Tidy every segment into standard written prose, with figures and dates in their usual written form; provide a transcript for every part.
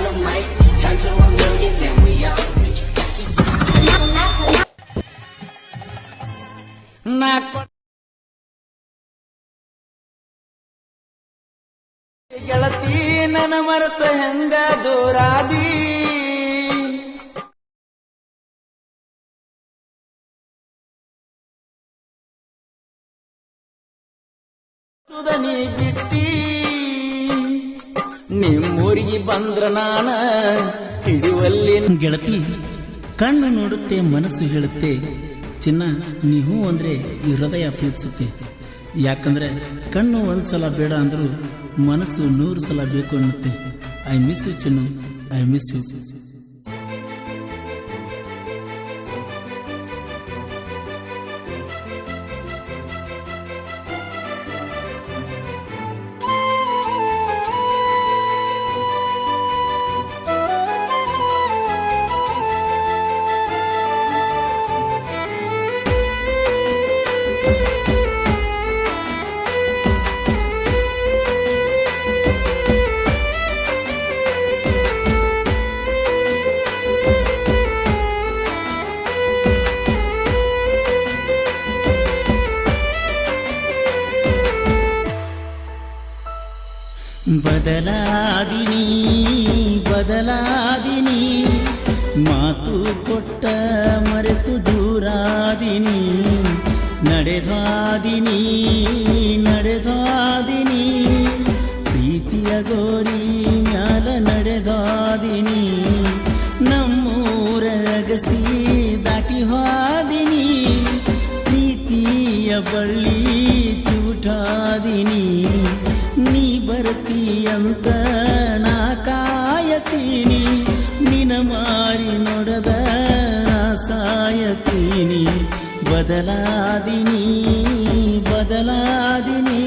the mic, turn to a million, then we all rich. ಗೆಳತಿ ನನ್ನ ಮರೆತ ಹೆಂಗ ದೂರಾದಿ ಸುದನಿ ಬಿಟ್ಟಿ ನಿಮ್ಮೂರಿಗೆ ಬಂದ್ರ ನಾನ ಹಿಡಿವಲ್ಲಿ ಗೆಳತಿ ಕಣ್ಣು ನೋಡುತ್ತೆ ಮನಸ್ಸು ಹೇಳುತ್ತೆ ಚಿನ್ನ ನೀವು ಅಂದ್ರೆ ಈ ಹೃದಯ ಪ್ರೀತಿಸುತ್ತೆ. ಯಾಕಂದ್ರೆ ಕಣ್ಣು ಒಂದ್ಸಲ ಬೇಡ ಅಂದ್ರೂ ಮನಸ್ಸು 100 ಸಲ ಬೇಕು ಅನ್ನುತ್ತೆ. I miss you Chinnu, I miss you. ಬದಲಾದಿನಿ ಬದಲಾದಿನಿ ಮಾತು ಕೊಟ್ಟ ಮರೆತು ದೂರಾದಿನಿ ನಡೆದಾದಿನಿ ನಡೆದಾದಿನಿ ಪ್ರೀತಿಯ ಗೋರಿ ಮ್ಯಾಲ ನಡೆದಾದಿನಿ ನಮ್ಮೂರ ಅಗಸಿ ದಾಟಿ ಹೋದಿನಿ ಪ್ರೀತಿಯ ಬಳ್ಳಿ ಚೂಟಾದಿನಿ ನೀ ಬರ್ತೀಯಂತ ನಾ ಕಾಯತೀನಿ ನಿನ ಮಾರಿ ನೋಡದ ಸಾಯತೀನಿ ಬದಲಾದಿನಿ ಬದಲಾದಿನಿ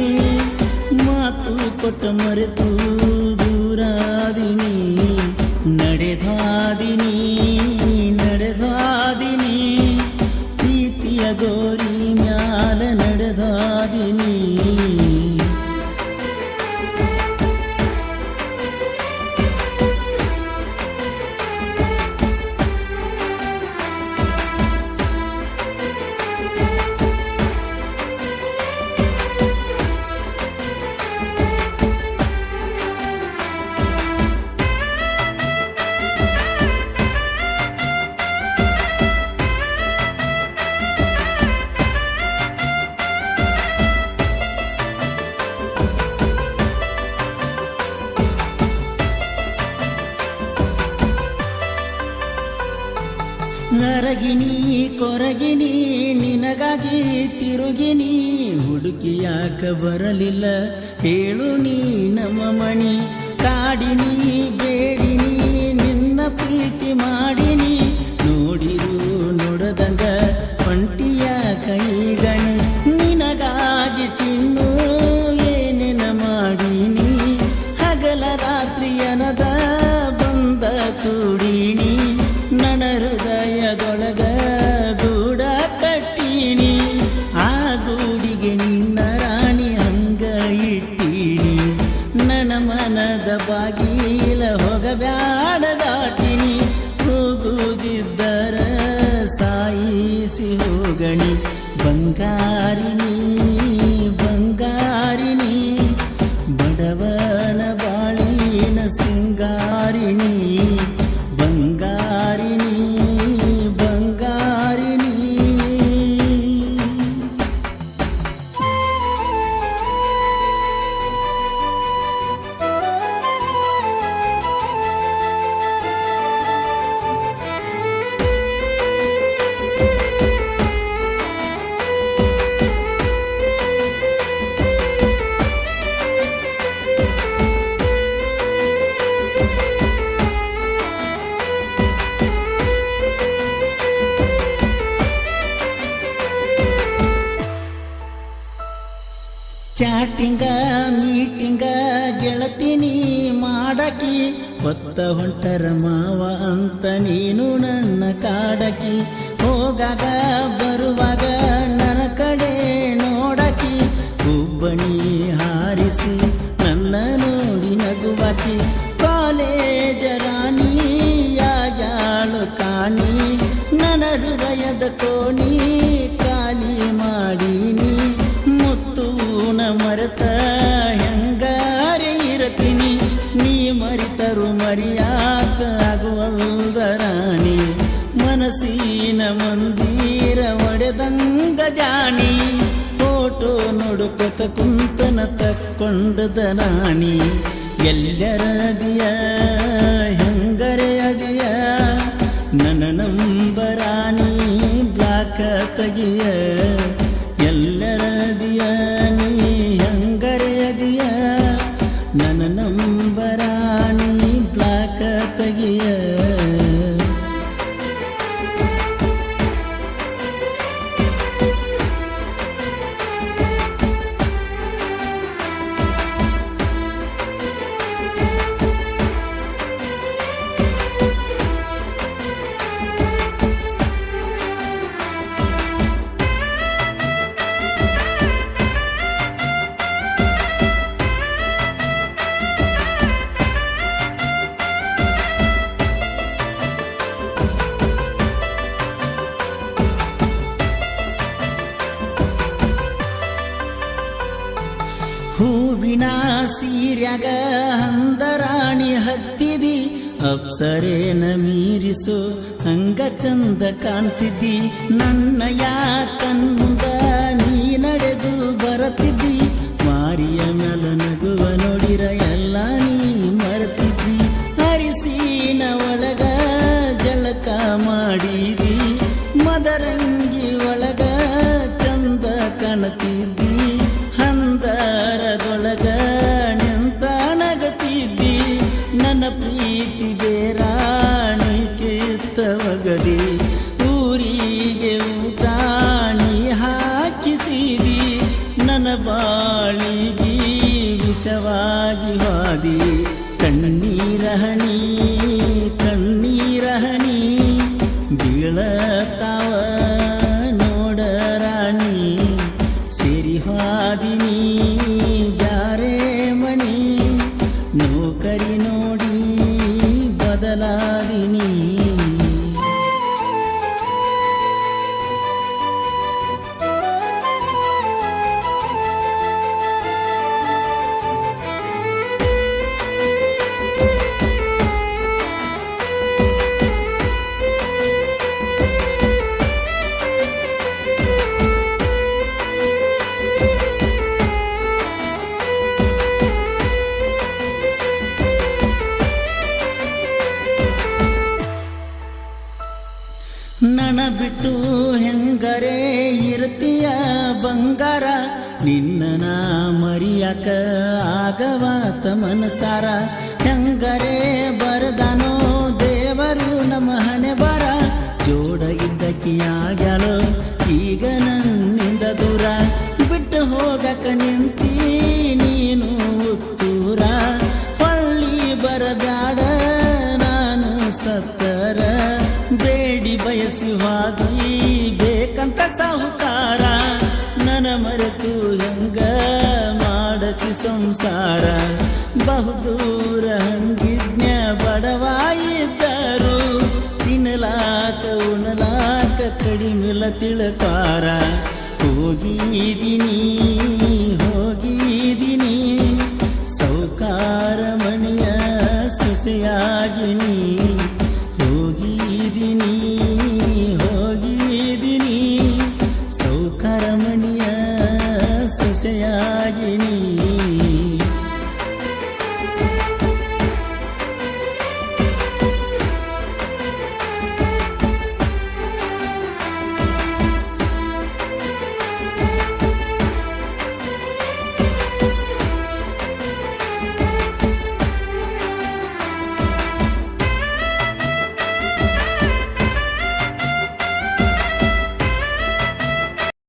ಮಾತು ಕೊಟ್ಟ ಮರೆತು ದೂರಾದಿನಿ ನಡೆದಾದಿನಿ ನಡೆದಾದಿನಿ ಪ್ರೀತಿಯ ಗೋರಿ ಮ್ಯಾಲ ನಡೆದಾದಿನಿ ನರಗಿನಿ ಕೊರಗಿನಿ ನಿನಗಾಗಿ ತಿರುಗಿನಿ ಹುಡುಕಿ ಯಾಕ ಬರಲಿಲ್ಲ ಹೇಳು ನೀ ನಮ್ಮ ಮಣಿ ಕಾಡಿನಿ ಬೇಡಿನಿ ನಿನ್ನ ಪ್ರೀತಿ ಮಾಡಿನಿ ನೋಡಿರು ನೋಡದಂಗ ಹೊಂಟಿಯ ಕೈಗಣಿ ನಿನಗಾಗಿ ಚಿನ್ನು ಏನೇನ ಮಾಡಿನಿ ಹಗಲ ರಾತ್ರಿ ಅನದ ಬಂದ ಕೂಡಿನಿ ನನ್ನ ಹೃದಯದೊಳಗ ಗೂಡ ಕಟ್ಟೀನಿ ಆ ಗೂಡಿಗೆ ನಿನ್ನ ರಾಣಿ ಹಂಗ ಇಟ್ಟೀನಿ ನನ್ನ ಮನದ ಬಾಗಿಲ ಹೋಗಬ್ಯಾಡ ದಾಟಿನಿ ಹೋಗುವುದಿದ್ದರ ಸಾಯಿಸಿ ಹೋಗಣಿ ಬಂಗಾರಿನಿ ಬಂಗಾರಿನಿ ಬಡವನ ಬಾಳಿನ ಸಿಂಗಾರಿನಿ ಬಂಗಾರಿನಿ ಬಂಗಾರಿನಿ ಚಾಟಿಂಗ ಮೀಟಿಂಗ ಗೆಳತಿನಿ ಮಾಡಕಿ ಹೊತ್ತ ಹೊಂಟರ ಮಾವ ಅಂತ ನೀನು ನನ್ನ ಕಾಡಕಿ ಹೋಗಾಗ ಬರುವಾಗ ನನ್ನ ಕಡೆ ನೋಡಕಿ ಹುಬ್ಬಣಿ ಹಾರಿಸಿ ನನ್ನ ನೋಡಿ ನಗುವಾಕಿ ಕಾಲೇಜರ ಮರಿತರು ಮರಿಯಾಕ ಆಗುವಲ್ದ ರಾಣಿ ಮನಸ್ಸಿನ ಮಂದಿರ ಒಡೆದಂಗ ಜಾಣಿ ಫೋಟೋ ನೋಡುಕೊತ ಕುಂತನ ತಕ್ಕೊಂಡದ ರಾಣಿ ಎಲ್ಲರದಿಯ ಹೆಂಗರೆ ಅದಿಯ ನನ್ನ ನಂಬರಾಣಿ ಬ್ಲಾಕ ತೆಗಿಯ ಎಲ್ಲರದಿಯ ನೀ ಹೆಂಗರೆ ಅದಿಯ ನನ್ನ ನಂಬರಾಣಿ ಬ್ಲಾಕ ತೆಗಿಯ ಹೂವಿನ ಸೀರ್ಯಾಗ ಹಂದರಾಣಿ ಹತ್ತಿದಿ ಅಪ್ಸರೇನ ಮೀರಿಸು ಹಂಗ ಚಂದ ಕಾಣ್ತಿದ್ದಿ ನನ್ನ ಯಾಕಂದ ನೀ ನಡೆದು ಬರತಿದ್ದಿ ಮಾರಿಯ ಮ್ಯಾಲ ನಗುವ ನೋಡಿರ ಎಲ್ಲ ನೀ ಮರೆತಿದ್ದಿ ಅರಿಸಿನ ಒಳಗ ಜಳಕ ಮಾಡಿದಿ ಮದರಂಗಿ ಒಳಗ ಚಂದ ಕಾಣತಿದ್ದಿ ಹಂದರದೊಳಗ ನಿಂತಣಗತಿದ್ದಿ ನನ್ನ ಪ್ರೀತಿ ಬೇರಾಣಿ ಕಿತ್ತವಗದಿ ಊರಿಗೆ ಊಟಾಣಿ ಹಾಕಿಸಿದಿ ನನ್ನ ಬಾಳಿಗೆ ವಿಷವಾಗಿ ಹಾದಿ ಕಣ್ಣೀರಹಣಿ ಕಣ್ಣೀರಹಣಿ ಬೀಳತಾವ ನೋಡರಾಣಿ ಸಿರಿ ಹಾದಿನಿ ಬ್ಯಾರೆ ಮಣಿ ನೌಕರಿ ನೋಡಿ ಬದಲಾದಿನಿ ನನ್ನ ಬಿಟ್ಟು ಹೆಂಗರೆ ಇರ್ತೀಯ ಬಂಗಾರ ನಿನ್ನ ನಾ ಮರಿಯಾಕ ಆಗವಾತ ಮನಸಾರ ಹೆಂಗರೆ ಬರದಾನೋ ದೇವರು ನಮ್ಮ ಹಣೆ ಬರ ಜೋಡ ಇದ್ದಕ್ಕಿಯಾಗ್ಯಾಳೋ ಈಗ ನನ್ನಿಂದ ದೂರ ಬಿಟ್ಟು ಹೋಗಕ ನಿಂತಿ ನೀನು ಉತ್ತೂರ ಹೊಳ್ಳಿ ಬರಬ್ಯಾಡ ನಾನು ಸತ್ತರ ಬೇಡಿ ಬಯಸಿ ಹಾದಿ ಬೇಕಂತ ಸಾಹುಕಾರ ನನ್ನ ಮರೆತು ಹೆಂಗ ಮಾಡತಿ ಸಂಸಾರ ಬಹುದೂರ ಹಂಗಿಜ್ಞ ಬಡವಾಯಿದ್ದರು ತಿನ್ನಲಾಕ ಉಣಲಾಕ ಕಡಿಮಿಲ ತಿಳಕಾರ ಹೋಗಿದಿನಿ ಹೋಗಿದಿನಿ ಸೌಕಾರ ಮಣಿಯ ಸೊಸೆಯಾಗಿನಿ ಹೋಗಿದಿನಿ ಹೋಗಿದಿನಿ ಸೌಕಾರ ಮಣಿಯ ಸೊಸೆಯಾಗಿನಿ